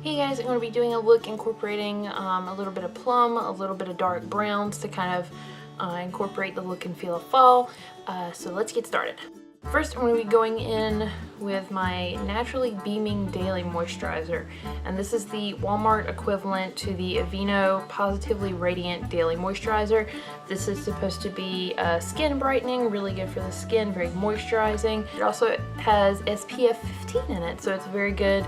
Hey guys, I'm going to be doing a look incorporating a little bit of plum, a little bit of dark browns to kind of incorporate the look and feel of fall. So let's get started. First, I'm going to be going in with my Naturally Beaming Daily Moisturizer, and this is the Walmart equivalent to the Aveeno Positively Radiant Daily Moisturizer. This is supposed to be skin brightening, really good for the skin, very moisturizing. It also has SPF 15 in it, so it's very good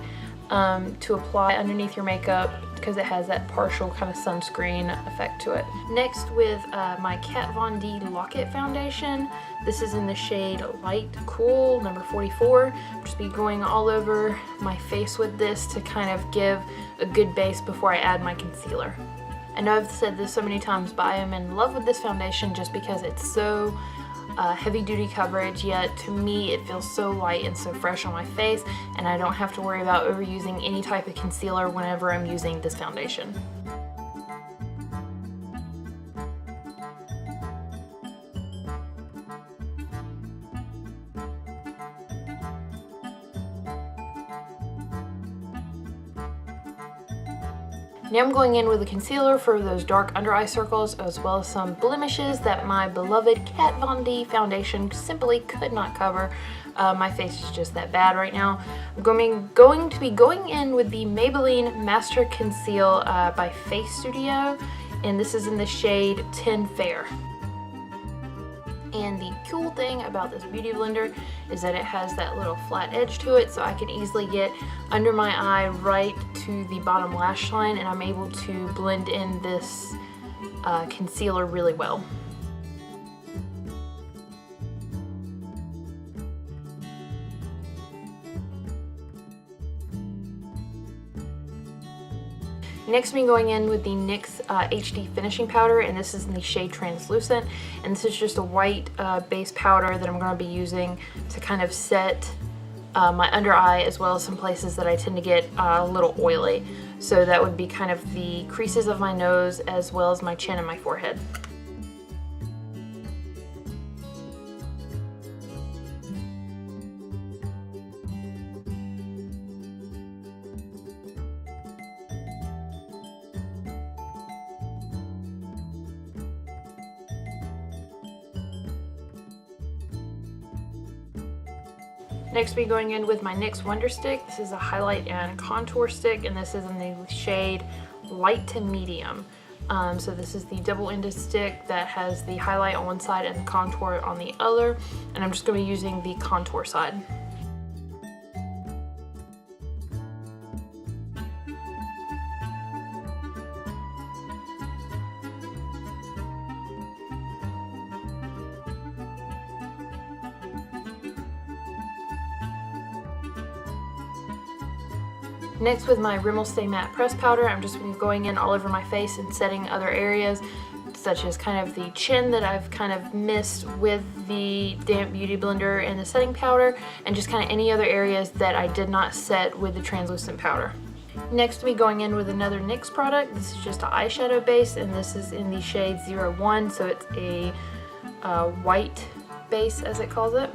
to apply underneath your makeup because it has that partial kind of sunscreen effect to it. Next, with my Kat Von D Lock-It foundation. This is in the shade Light Cool, number 44. I'll just be going all over my face with this to kind of give a good base before I add my concealer. I know I've said this so many times, but I am in love with this foundation just because it's so heavy duty coverage, yet to me it feels so light and so fresh on my face, and I don't have to worry about overusing any type of concealer whenever I'm using this foundation. Now I'm going in with a concealer for those dark under eye circles, as well as some blemishes that my beloved Kat Von D foundation simply could not cover. My face is just that bad right now. I'm going to be going in with the Maybelline Master Conceal by Face Studio, and this is in the shade 10 Fair. And the cool thing about this beauty blender is that it has that little flat edge to it, so I can easily get under my eye right to the bottom lash line, and I'm able to blend in this concealer really well. Next, I'm going in with the NYX HD Finishing Powder, and this is in the shade Translucent, and this is just a white base powder that I'm going to be using to kind of set my under eye, as well as some places that I tend to get a little oily. So that would be kind of the creases of my nose, as well as my chin and my forehead. Next, we're going in with my NYX Wonder Stick. This is a highlight and contour stick, and this is in the shade Light to Medium. So this is the double-ended stick that has the highlight on one side and the contour on the other, and I'm just going to be using the contour side. Next, with my Rimmel Stay Matte Press Powder, I'm just going in all over my face and setting other areas, such as kind of the chin that I've kind of missed with the damp beauty blender and the setting powder, and just kind of any other areas that I did not set with the translucent powder. Next, we're going in with another NYX product. This is just an eyeshadow base, and this is in the shade 01, so it's a white base, as it calls it.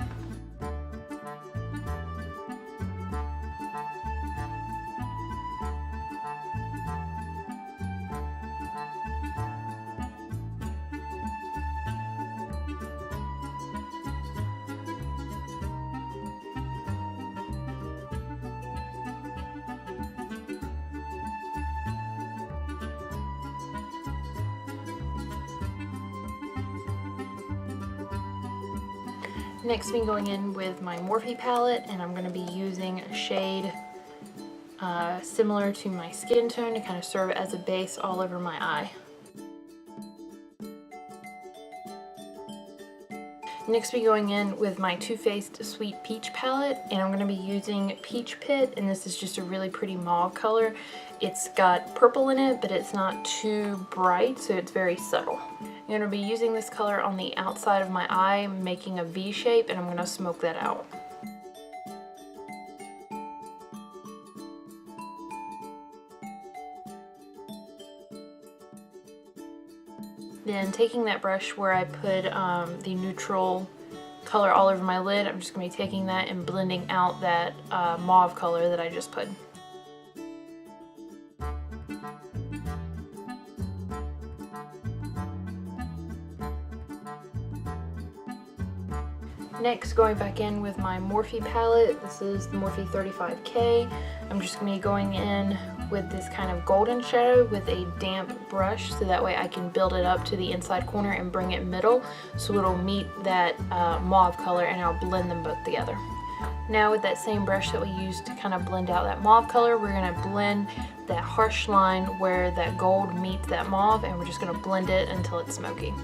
Next, I'm going in with my Morphe palette, and I'm going to be using a shade similar to my skin tone to kind of serve as a base all over my eye. Next, we're going in with my Too Faced Sweet Peach palette, and I'm going to be using Peach Pit, and this is just a really pretty mauve color. It's got purple in it, but it's not too bright, so it's very subtle. I'm going to be using this color on the outside of my eye, making a V shape, and I'm going to smoke that out. Then taking that brush where I put the neutral color all over my lid, I'm just going to be taking that and blending out that mauve color that I just put. Next, going back in with my Morphe palette. This is the Morphe 35K. I'm just going to be going in with this kind of golden shadow with a damp brush, so that way I can build it up to the inside corner and bring it middle so it'll meet that mauve color, and I'll blend them both together. Now with that same brush that we used to kind of blend out that mauve color, we're going to blend that harsh line where that gold meets that mauve, and we're just going to blend it until it's smoky.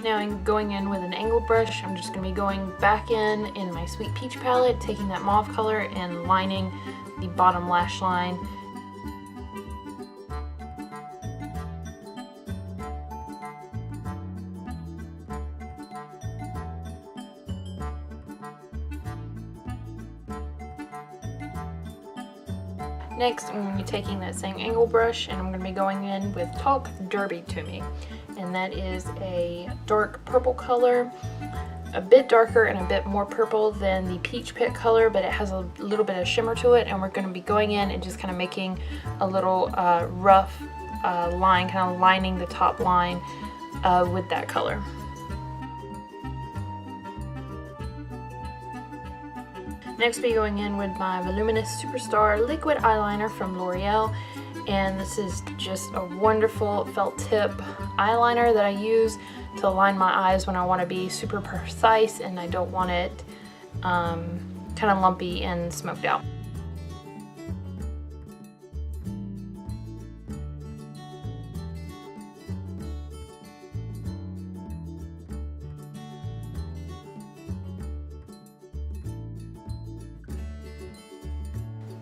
Now I'm going in with an angled brush. I'm just going to be going back in my Sweet Peach palette, taking that mauve color and lining the bottom lash line. Next, I'm going to be taking that same angle brush, and I'm going to be going in with Talk Derby to Me. And that is a dark purple color, a bit darker and a bit more purple than the Peach Pit color, but it has a little bit of shimmer to it, and we're going to be going in and just kind of making a little rough line, kind of lining the top line with that color. Next, we'll be going in with my Voluminous Superstar Liquid Eyeliner from L'Oreal, and this is just a wonderful felt tip eyeliner that I use to line my eyes when I want to be super precise and I don't want it kind of lumpy and smoked out.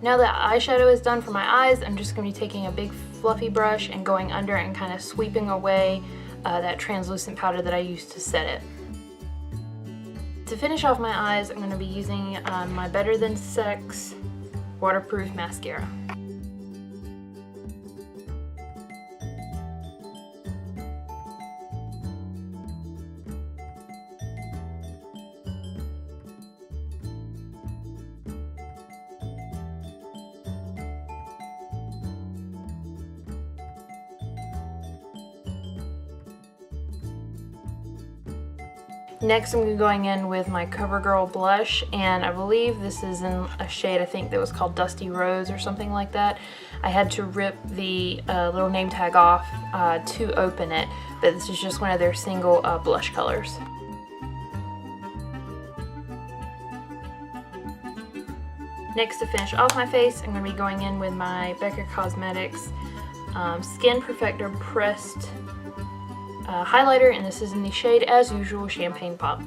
Now that eyeshadow is done for my eyes, I'm just going to be taking a big fluffy brush and going under and kind of sweeping away that translucent powder that I used to set it. To finish off my eyes, I'm going to be using my Better Than Sex waterproof mascara. Next, I'm going in with my CoverGirl blush, and I believe this is in a shade, I think, that was called Dusty Rose or something like that. I had to rip the little name tag off to open it, but this is just one of their single blush colors. Next, to finish off my face, I'm going to be going in with my Becca Cosmetics Skin Perfector Pressed highlighter, and this is in the shade, as usual, Champagne Pop.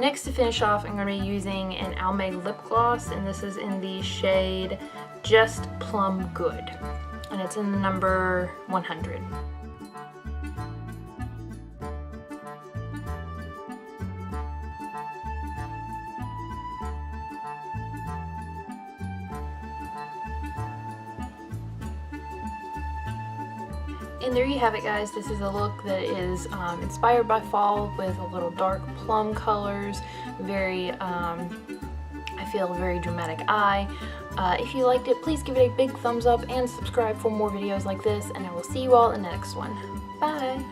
Next, to finish off, I'm going to be using an Almay lip gloss, and this is in the shade Just Plum Good, and it's in the number 100. And there you have it, guys. This is a look that is inspired by fall with a little dark plum colors, very, I feel, very dramatic eye. If you liked it, please give it a big thumbs up and subscribe for more videos like this, and I will see you all in the next one. Bye!